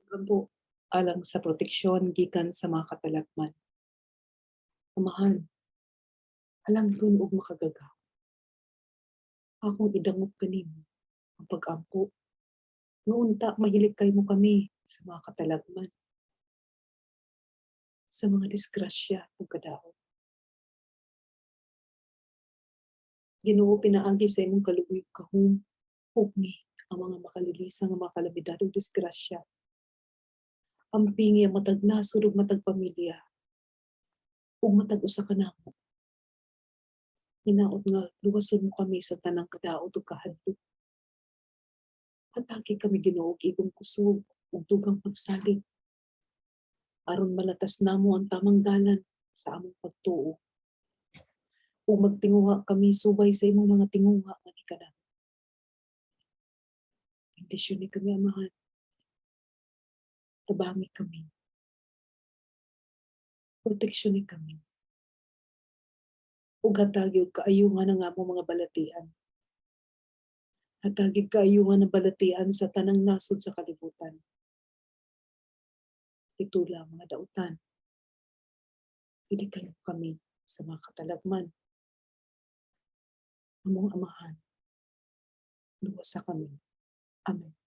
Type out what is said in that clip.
Pag-Ampo, alang sa proteksyon gikan sa mga katalagman. Amahan, halangton og makagagaw. Akong idangop kanimo ang pag-ampo. Nga unta mahilig kay mo kami sa mga katalagman, sa mga disgrasya ug kadaot. Ginoo pinaagi sa imong kaluoy kahum ugni ang mga makalilisa nga mga kalamidad ug disgrasya. Ampingi ang matag nasod ug matag pamilya ug matag usa ka namo. Hinaot nga luwason mo kami sa tanang kadaot ug kahadlok. Hatagi kami Ginoo og igong kusog ug dugang pagsalig aron malatas namo ang tamang dalan sa among pagtuo. Ug magtinguha kami subay sa imong mga tinguha nga gikanang. Bendisyon ni kami amahan. Tabangi kami. Proteksyon ni kami. Ug hatagi og kaayuhan ang among mga balatian. Hatagi kaayuhan ang balatian sa tanang nasod sa kalibutan. Itula mga dautan. Pili kayo kami sa mga katalagman. Among amahan. Luwas sa kami. Amen.